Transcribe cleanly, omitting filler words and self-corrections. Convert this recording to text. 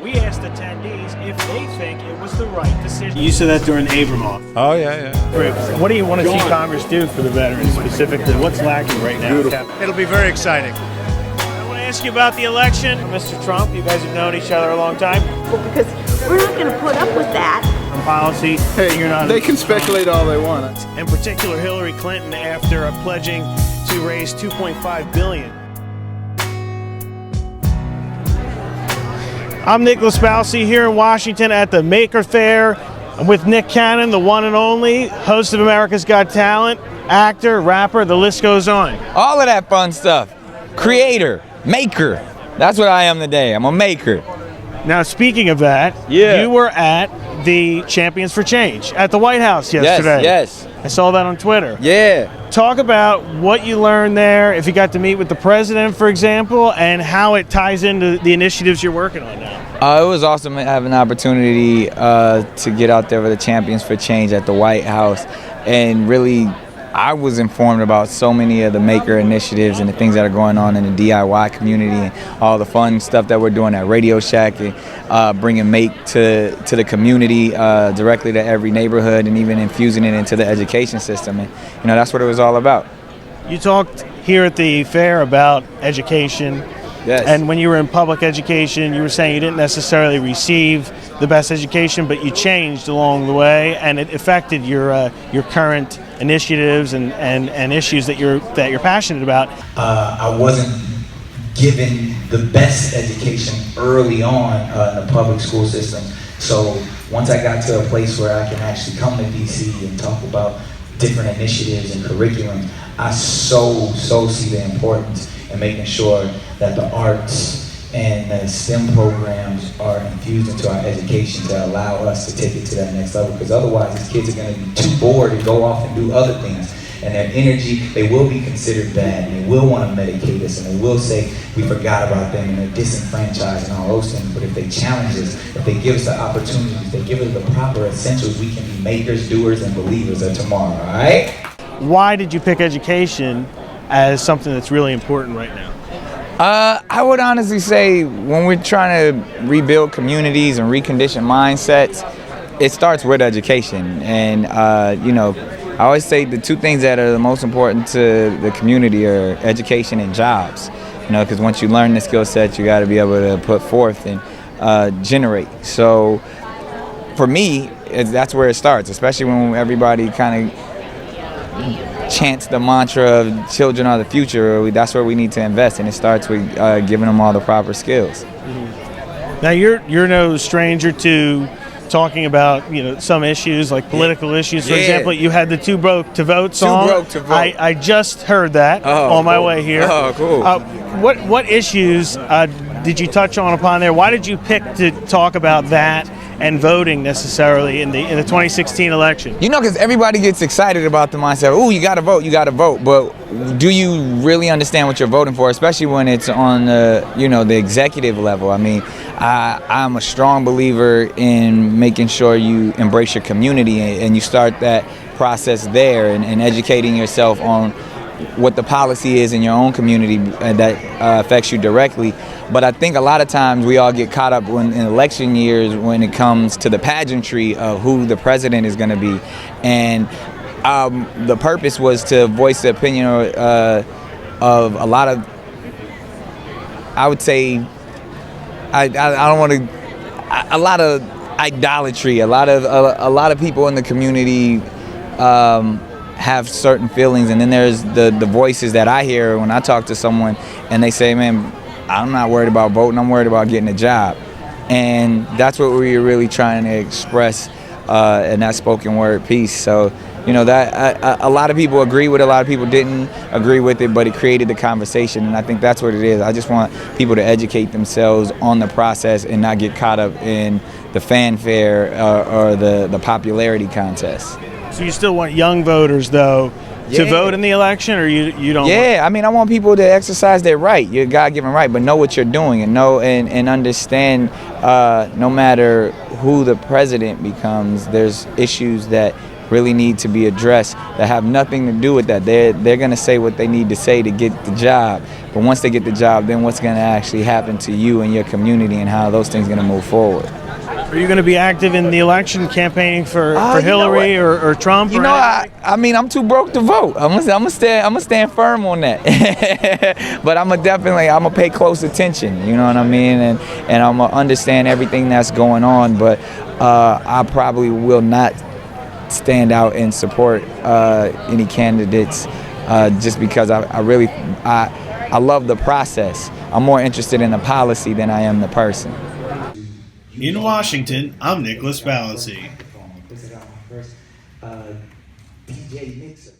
We asked attendees if they think it was the right decision. You said that during Abramoff. Oh, yeah. What do you want to see Congress do for the veterans specifically? What's lacking right now? It'll be very exciting. I want to ask you about the election. Mr. Trump, you guys have known each other a long time. Well, because we're not going to put up with that. On policy, Hey, you're not. they can speculate all they want. In particular, Hillary Clinton, after pledging to raise $2.5 billion. I'm Nicholas Balsi here in Washington at the Maker Faire. I'm with Nick Cannon, the one and only, host of America's Got Talent, actor, rapper, the list goes on. All of that fun stuff. Creator, maker. That's what I am today. I'm a maker. Now, speaking of that, you were at the Champions for Change at the White House yesterday. Yes. I saw that on Twitter. Yeah. Talk about what you learned there, if you got to meet with the president, for example, and how it ties into the initiatives you're working on now. It was awesome to have an opportunity to get out there with the Champions for Change at the White House. And really, I was informed about so many of the maker initiatives and the things that are going on in the DIY community and all the fun stuff that we're doing at Radio Shack and bringing Make to the community, directly to every neighborhood, and even infusing it into the education system. And, that's what it was all about. You talked here at the fair about education. Yes. And when you were in public education, you were saying you didn't necessarily receive the best education, but you changed along the way, and it affected your current initiatives and issues that you're passionate about. I wasn't given the best education early on in the public school system. So once I got to a place where I can actually come to DC and talk about different initiatives and curriculum, I so see the importance in making sure that the arts and the STEM programs are infused into our education to allow us to take it to that next level, because otherwise these kids are going to be too bored to go off and do other things. And their energy, they will be considered bad, and they will want to medicate us, and they will say we forgot about them, and they're disenfranchised and all those things. But if they challenge us, if they give us the opportunities, they give us the proper essentials, we can be makers, doers, and believers of tomorrow, all right? Why did you pick education as something that's really important right now? I would honestly say when we're trying to rebuild communities and recondition mindsets, it starts with education. And, I always say the two things that are the most important to the community are education and jobs. Because once you learn the skill set, you got to be able to put forth and generate. So for me, that's where it starts, especially when everybody kind of chants the mantra of children are the future. That's where we need to invest, and it starts with giving them all the proper skills. Mm-hmm. Now you're no stranger to talking about some issues like political issues. For example, you had the Too Broke to Vote song. Too Broke to Vote. I just heard that on my way here. Oh, cool. What issues did you touch upon there? Why did you pick to talk about that and voting necessarily in the 2016 election? Because everybody gets excited about the mindset, oh, you got to vote. But do you really understand what you're voting for, especially when it's on the executive level? I mean, I'm a strong believer in making sure you embrace your community, and you start that process there and educating yourself on what the policy is in your own community that affects you directly. But I think a lot of times we all get caught up in election years when it comes to the pageantry of who the president is going to be. And the purpose was to voice the opinion of a lot of, I would say, I don't want to, a lot of idolatry. A lot of people in the community have certain feelings, and then there's the voices that I hear when I talk to someone, and they say, man, I'm not worried about voting, I'm worried about getting a job. And that's what we were really trying to express in that spoken word piece. So, that a lot of people agree with it, a lot of people didn't agree with it, but it created the conversation, and I think that's what it is. I just want people to educate themselves on the process and not get caught up in the fanfare or the popularity contest. So you still want young voters, though, to vote in the election, or you don't? Yeah, I mean, I want people to exercise their right, your God-given right, but know what you're doing and know and understand. No matter who the president becomes, there's issues that really need to be addressed that have nothing to do with that. They're going to say what they need to say to get the job. But once they get the job, then what's going to actually happen to you and your community and how those things are going to move forward. Are you going to be active in the election campaigning for Hillary or Trump? You know, I mean, I'm too broke to vote. I'm gonna stand firm on that. But I'm gonna pay close attention. You know what I mean? And I'm gonna understand everything that's going on. But I probably will not stand out and support any candidates just because I love the process. I'm more interested in the policy than I am the person. In Washington, I'm Nicholas Balancy. DJ Mixer.